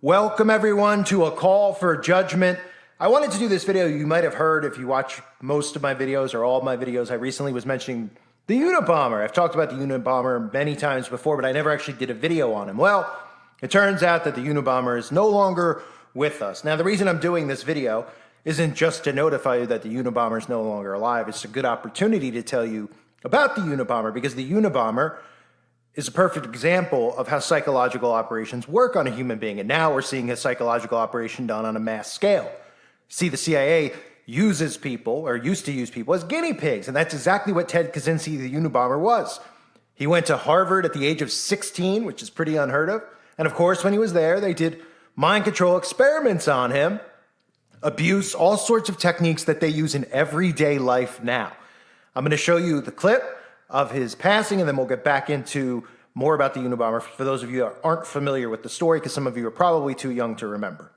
Welcome everyone to a call for judgment. I wanted to do this video. You might have heard if you watch most of my videos or all of my videos, I recently was mentioning the Unabomber. I've talked about the Unabomber many times before, but I never actually did a video on him. Well, it turns out that the Unabomber is no longer with us. Now, the reason I'm doing this video isn't just to notify you that the Unabomber is no longer alive. It's a good opportunity to tell you about the Unabomber, because the Unabomber is a perfect example of how psychological operations work on a human being. And now we're seeing a psychological operation done on a mass scale. See, the CIA uses people, or used to use people, as guinea pigs. And that's exactly what Ted Kaczynski, the Unabomber, was. He went to Harvard at the age of 16, which is pretty unheard of. And of course, when he was there, they did mind control experiments on him, abuse, all sorts of techniques that they use in everyday life now. I'm going to show you the clip of his passing, and then we'll get back into more about the Unabomber for those of you that aren't familiar with the story, because some of you are probably too young to remember.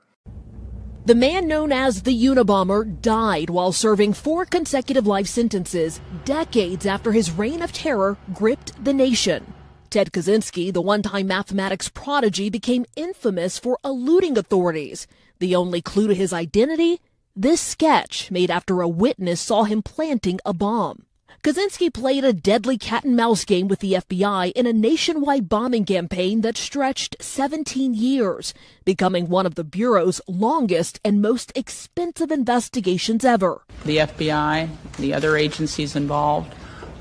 The man known as the Unabomber died while serving 4 consecutive life sentences, decades after his reign of terror gripped the nation. Ted Kaczynski, the one-time mathematics prodigy, became infamous for eluding authorities. The only clue to his identity? This sketch made after a witness saw him planting a bomb. Kaczynski played a deadly cat-and-mouse game with the FBI in a nationwide bombing campaign that stretched 17 years, becoming one of the Bureau's longest and most expensive investigations ever. The FBI, the other agencies involved,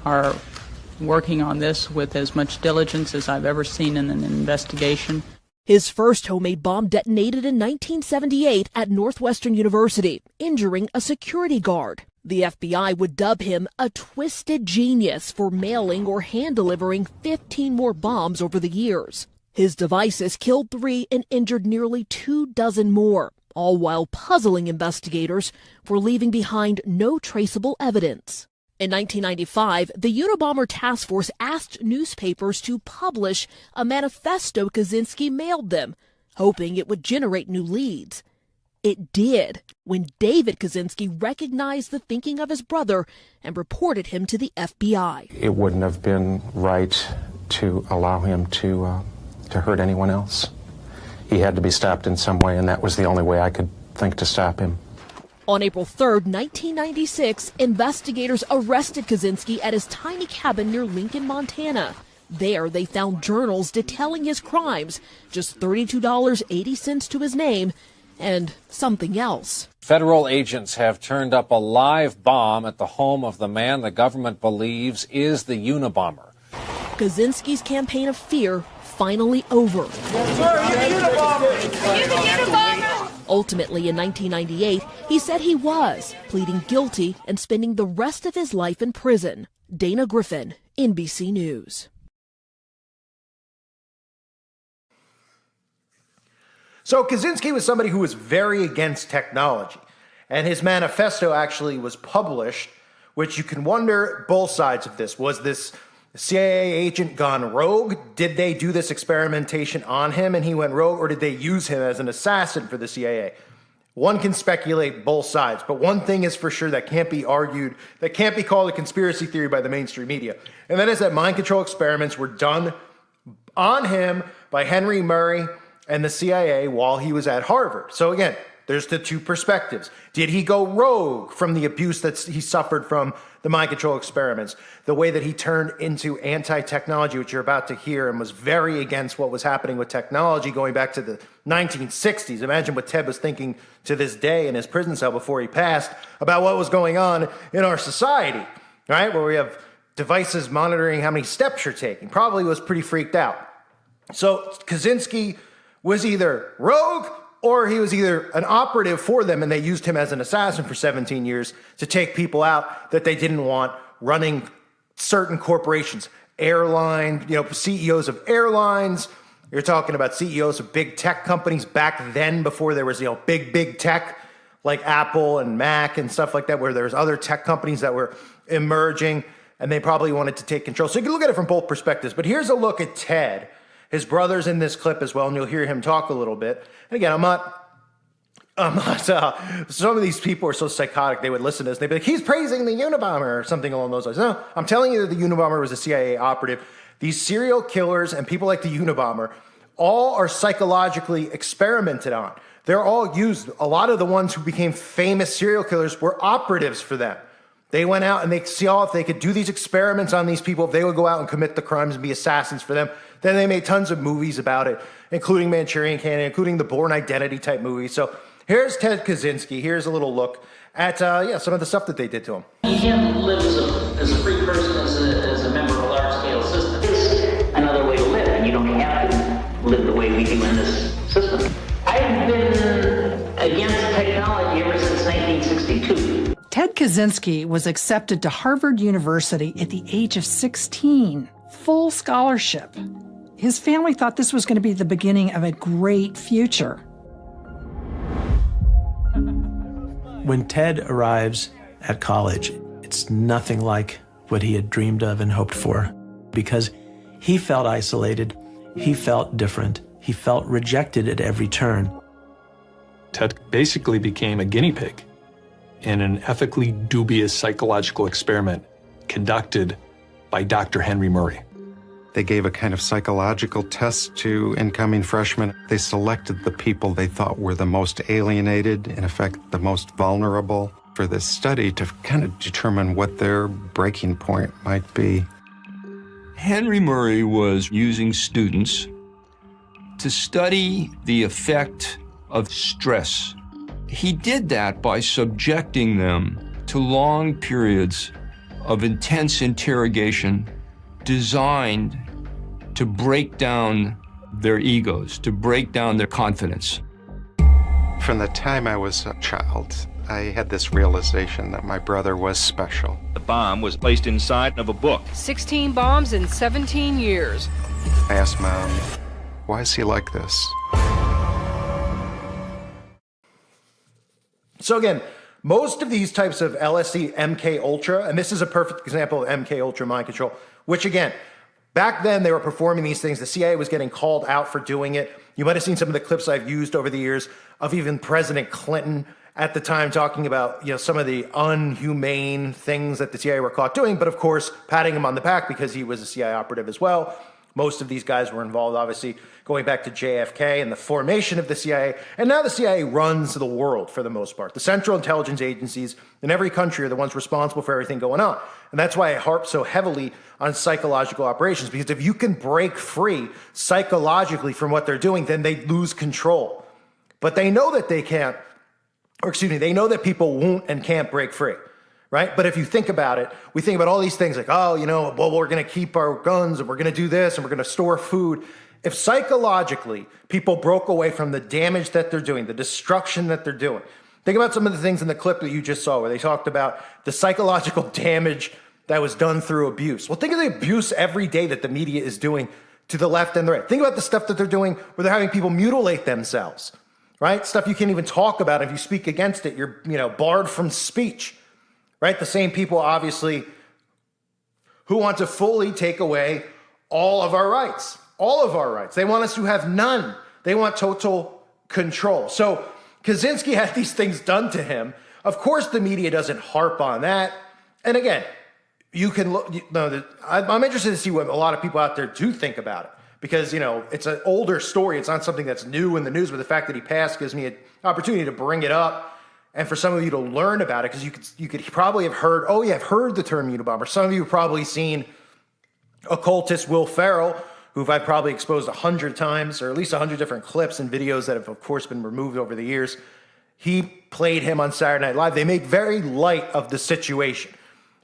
are working on this with as much diligence as I've ever seen in an investigation. His first homemade bomb detonated in 1978 at Northwestern University, injuring a security guard. The FBI would dub him a twisted genius for mailing or hand-delivering 15 more bombs over the years. His devices killed 3 and injured nearly 24 more, all while puzzling investigators for leaving behind no traceable evidence. In 1995, the Unabomber Task Force asked newspapers to publish a manifesto Kaczynski mailed them, hoping it would generate new leads. It did, when David Kaczynski recognized the thinking of his brother and reported him to the FBI. It wouldn't have been right to allow him to hurt anyone else. He had to be stopped in some way, and that was the only way I could think to stop him. On April 3, 1996, investigators arrested Kaczynski at his tiny cabin near Lincoln, Montana. There, they found journals detailing his crimes, just $32.80 to his name, and something else. Federal agents have turned up a live bomb at the home of the man the government believes is the Unabomber. Kaczynski's campaign of fear finally over. Yes, sir, you're the Unabomber. You're the Unabomber. Ultimately, in 1998, he said he was, pleading guilty and spending the rest of his life in prison. Dana Griffin, NBC News. So Kaczynski was somebody who was very against technology, and his manifesto actually was published, which you can wonder both sides of this. Was this CIA agent gone rogue? Did they do this experimentation on him and he went rogue, or did they use him as an assassin for the CIA? One can speculate both sides, but one thing is for sure that can't be argued, that can't be called a conspiracy theory by the mainstream media, and that is that mind control experiments were done on him by Henry Murray and the CIA while he was at Harvard. So again, there's the two perspectives. Did he go rogue from the abuse that he suffered from the mind control experiments? The way that he turned into anti-technology, which you're about to hear, and was very against what was happening with technology going back to the 1960s. Imagine what Ted was thinking to this day in his prison cell before he passed about what was going on in our society, right? Where we have devices monitoring how many steps you're taking. Probably was pretty freaked out. So Kaczynski was either rogue or he was either an operative for them and they used him as an assassin for 17 years to take people out that they didn't want running certain corporations, airline, CEOs of airlines. You're talking about CEOs of big tech companies back then before there was, big tech like Apple and Mac and stuff like that, where there's other tech companies that were emerging and they probably wanted to take control. So you can look at it from both perspectives, but here's a look at Ted. His brother's in this clip as well, and you'll hear him talk a little bit. And again, I'm not, some of these people are so psychotic, they would listen to this, they'd be like, he's praising the Unabomber or something along those lines. No, I'm telling you that the Unabomber was a CIA operative. These serial killers and people like the Unabomber all are psychologically experimented on. They're all used. A lot of the ones who became famous serial killers were operatives for them. They went out and they saw if they could do these experiments on these people, if they would go out and commit the crimes and be assassins for them. Then they made tons of movies about it, including Manchurian Candidate, including the Bourne Identity type movies. So here's Ted Kaczynski. Here's a little look at some of the stuff that they did to him. You can't live as a free person, as a member of a large-scale system. It's another way to live, and you don't have to live the way we do in this system. I've been against technology ever since 1962. Ted Kaczynski was accepted to Harvard University at the age of 16, full scholarship. His family thought this was going to be the beginning of a great future. When Ted arrives at college, it's nothing like what he had dreamed of and hoped for, because he felt isolated, he felt different, he felt rejected at every turn. Ted basically became a guinea pig in an ethically dubious psychological experiment conducted by Dr. Henry Murray. They gave a kind of psychological test to incoming freshmen. They selected the people they thought were the most alienated, in effect, the most vulnerable for this study to kind of determine what their breaking point might be. Henry Murray was using students to study the effect of stress. He did that by subjecting them to long periods of intense interrogation designed to break down their egos, to break down their confidence. From the time I was a child, I had this realization that my brother was special. The bomb was placed inside of a book. 16 bombs in 17 years. I asked Mom, why is he like this? So again, most of these types of LSD, MK Ultra, and this is a perfect example of MK Ultra mind control, which again, back then they were performing these things. The CIA was getting called out for doing it. You might have seen some of the clips I've used over the years of even President Clinton at the time talking about, some of the unhumane things that the CIA were caught doing, but of course, patting him on the back because he was a CIA operative as well. Most of these guys were involved, obviously, going back to JFK and the formation of the CIA. And now the CIA runs the world for the most part. The central intelligence agencies in every country are the ones responsible for everything going on. And that's why I harp so heavily on psychological operations, because if you can break free psychologically from what they're doing, then they lose control. But they know that they can't, they know that people won't and can't break free. Right? But if you think about it, we think about all these things like, we're going to keep our guns and we're going to do this and we're going to store food. If psychologically people broke away from the damage that they're doing, the destruction that they're doing, think about some of the things in the clip that you just saw where they talked about the psychological damage that was done through abuse. Well, think of the abuse every day that the media is doing to the left and the right. Think about the stuff that they're doing where they're having people mutilate themselves, right? Stuff you can't even talk about. If you speak against it, you're, barred from speech. Right? The same people, obviously, who want to fully take away all of our rights. All of our rights. They want us to have none. They want total control. So Kaczynski had these things done to him. Of course, the media doesn't harp on that. And again, you can look. I'm interested to see what a lot of people out there do think about it. Because, it's an older story. It's not something that's new in the news. But the fact that he passed gives me an opportunity to bring it up. And for some of you to learn about it, because you could probably have heard, I've heard the term Unabomber. Some of you have probably seen occultist Will Ferrell, who I've probably exposed 100 times, or at least 100 different clips and videos that have, of course, been removed over the years. He played him on Saturday Night Live. They made very light of the situation,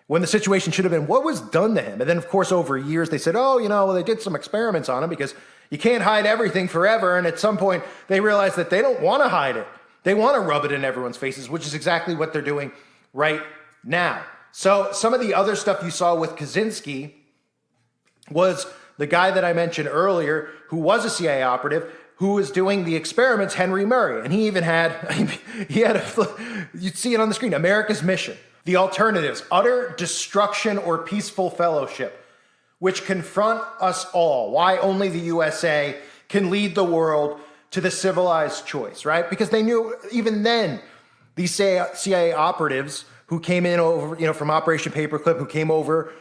when the situation should have been what was done to him. And then, of course, over years, they said, they did some experiments on him because you can't hide everything forever. And at some point, they realized that they don't want to hide it. They want to rub it in everyone's faces, which is exactly what they're doing right now. So some of the other stuff you saw with Kaczynski was the guy that I mentioned earlier, who was a CIA operative, who was doing the experiments, Henry Murray. And he even had, you'd see it on the screen, America's Mission, the alternatives, utter destruction or peaceful fellowship, which confront us all. Why only the USA can lead the world to the civilized choice, right? Because they knew even then, these CIA operatives who came in over, from Operation Paperclip, who came over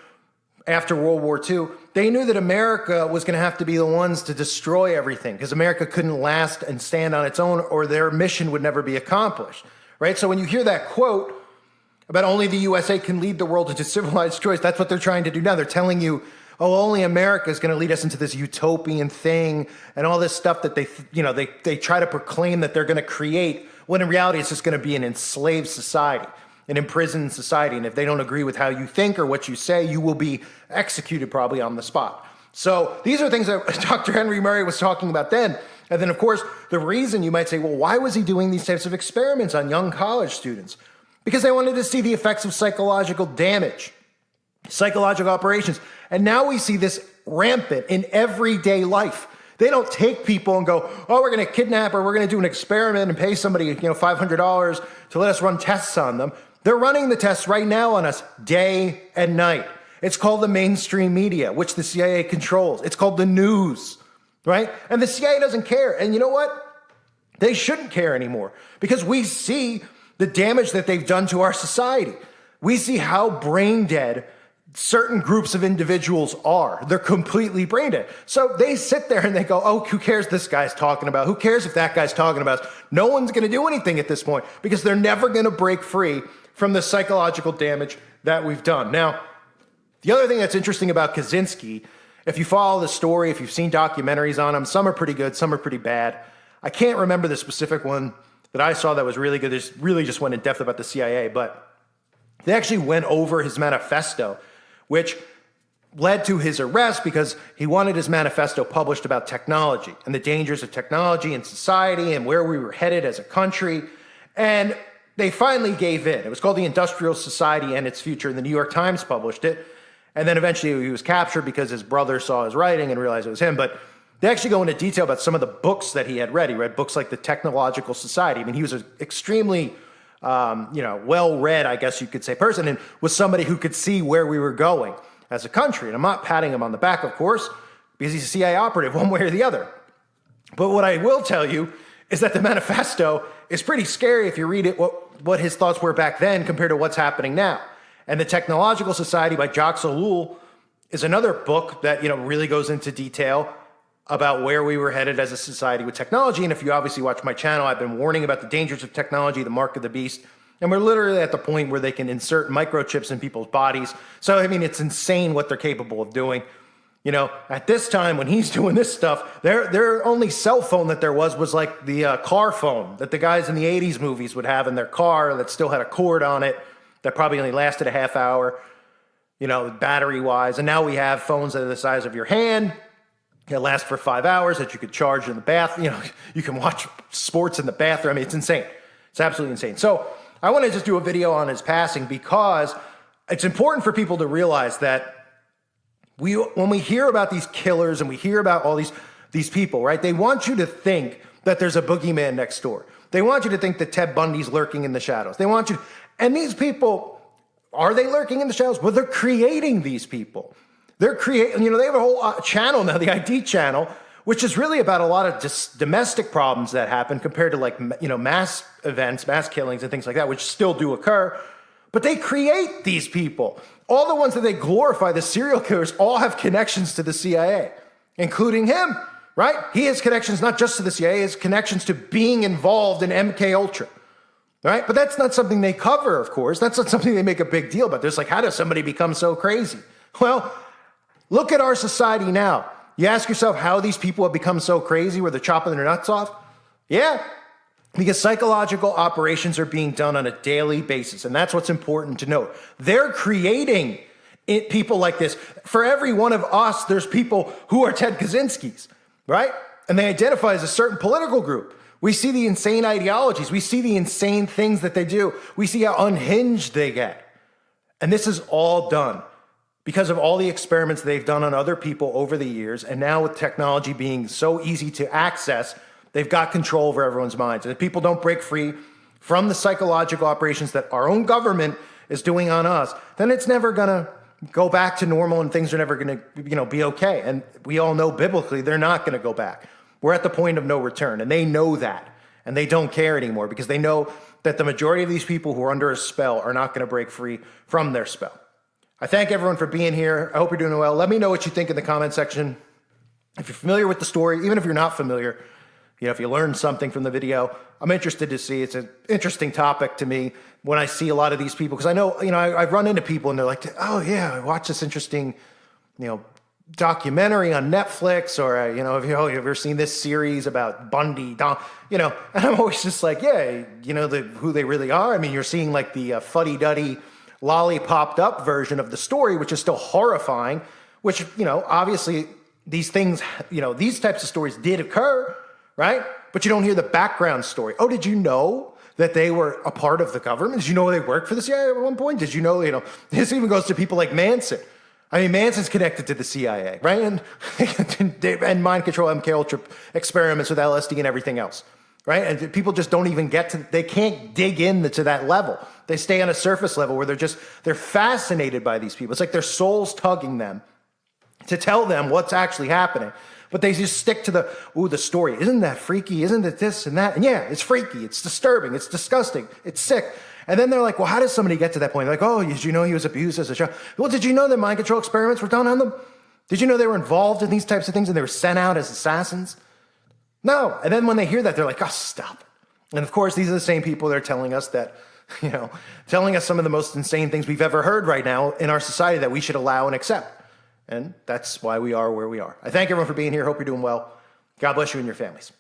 after World War II, they knew that America was going to have to be the ones to destroy everything because America couldn't last and stand on its own or their mission would never be accomplished, right? So when you hear that quote about only the USA can lead the world into civilized choice, that's what they're trying to do now. They're telling you, oh, only America is going to lead us into this utopian thing and all this stuff that they try to proclaim that they're going to create, when in reality it's just going to be an enslaved society, an imprisoned society. And if they don't agree with how you think or what you say, you will be executed probably on the spot. So these are things that Dr. Henry Murray was talking about then. And then, of course, the reason you might say, well, why was he doing these types of experiments on young college students? Because they wanted to see the effects of psychological damage, psychological operations. And now we see this rampant in everyday life. They don't take people and go, oh, we're going to kidnap or we're going to do an experiment and pay somebody, $500 to let us run tests on them. They're running the tests right now on us day and night. It's called the mainstream media, which the CIA controls. It's called the news, right? And the CIA doesn't care. And you know what? They shouldn't care anymore because we see the damage that they've done to our society. We see how brain dead certain groups of individuals are. They're completely brain dead. So they sit there and they go, oh, who cares this guy's talking about? Who cares if that guy's talking about us? No one's going to do anything at this point because they're never going to break free from the psychological damage that we've done. Now, the other thing that's interesting about Kaczynski, if you follow the story, if you've seen documentaries on him, some are pretty good, some are pretty bad. I can't remember the specific one that I saw that was really good. This really just went in depth about the CIA, but they actually went over his manifesto, which led to his arrest because he wanted his manifesto published about technology and the dangers of technology in society and where we were headed as a country. And they finally gave in. It was called The Industrial Society and Its Future, and the New York Times published it. And then eventually he was captured because his brother saw his writing and realized it was him. But they actually go into detail about some of the books that he had read. He read books like The Technological Society. I mean, he was an extremely well-read, I guess you could say, person, and was somebody who could see where we were going as a country. And I'm not patting him on the back, of course, because he's a CIA operative one way or the other. But what I will tell you is that the manifesto is pretty scary if you read it, what his thoughts were back then compared to what's happening now. And The Technological Society by Jacques Ellul is another book that, really goes into detail about where we were headed as a society with technology. And if you obviously watch my channel, I've been warning about the dangers of technology, the mark of the beast. And we're literally at the point where they can insert microchips in people's bodies. So, it's insane what they're capable of doing. At this time when he's doing this stuff, their only cell phone that there was like the car phone that the guys in the 80s movies would have in their car that still had a cord on it that probably only lasted a half hour, battery-wise. And now we have phones that are the size of your hand. It lasts for 5 hours that you could charge in the bath. You can watch sports in the bathroom. It's insane. It's absolutely insane. So I want to just do a video on his passing because it's important for people to realize that when we hear about these killers and we hear about all these people, right? They want you to think that there's a boogeyman next door. They want you to think that Ted Bundy's lurking in the shadows. They want you, and these people, are they lurking in the shadows? Well, they're creating these people. They're creating, they have a whole channel now, the ID channel, which is really about a lot of just domestic problems that happen compared to mass events, mass killings and things like that, which still do occur. But they create these people. All the ones that they glorify, the serial killers, all have connections to the CIA, including him, right? He has connections not just to the CIA, he has connections to being involved in MK Ultra, right? But that's not something they cover, of course. That's not something they make a big deal about. There's how does somebody become so crazy? Well, look at our society now. You ask yourself how these people have become so crazy where they're chopping their nuts off? Yeah, because psychological operations are being done on a daily basis, and that's what's important to note. They're creating people like this. For every one of us, there's people who are Ted Kaczynskis, right? And they identify as a certain political group. We see the insane ideologies. We see the insane things that they do. We see how unhinged they get. And this is all done because of all the experiments they've done on other people over the years. And now with technology being so easy to access, they've got control over everyone's minds. And if people don't break free from the psychological operations that our own government is doing on us, then it's never going to go back to normal and things are never going to, be okay. And we all know biblically they're not going to go back. We're at the point of no return, and they know that. And they don't care anymore because they know that the majority of these people who are under a spell are not going to break free from their spell. I thank everyone for being here. I hope you're doing well. Let me know what you think in the comment section. If you're familiar with the story, even if you're not familiar, if you learned something from the video, I'm interested to see. It's an interesting topic to me when I see a lot of these people, because I know, I run into people and they're like, oh yeah, I watched this interesting, documentary on Netflix, or, have you ever seen this series about Bundy, and I'm always just like, yeah, who they really are. I mean, you're seeing like the fuddy-duddy, lollipopped up version of the story, which is still horrifying, which, obviously these things, these types of stories did occur, right? But you don't hear the background story. Oh, did you know that they were a part of the government? Did you know they worked for the CIA at one point? Did you know, this even goes to people like Manson. I mean, Manson's connected to the CIA, right? And mind control, MK Ultra experiments with LSD and everything else, right? And people just don't even they can't dig into that level. They stay on a surface level where they're fascinated by these people. It's like their soul's tugging them to tell them what's actually happening. But they just stick to the story. Isn't that freaky? Isn't it this and that? And yeah, it's freaky. It's disturbing. It's disgusting. It's sick. And then they're like, well, how does somebody get to that point? They're like, oh, did you know he was abused as a child? Well, did you know that mind control experiments were done on them? Did you know they were involved in these types of things and they were sent out as assassins? No. And then when they hear that, they're like, oh, stop it. And of course, these are the same people that are telling us that, telling us some of the most insane things we've ever heard right now in our society that we should allow and accept. And that's why we are where we are. I thank everyone for being here. Hope you're doing well. God bless you and your families.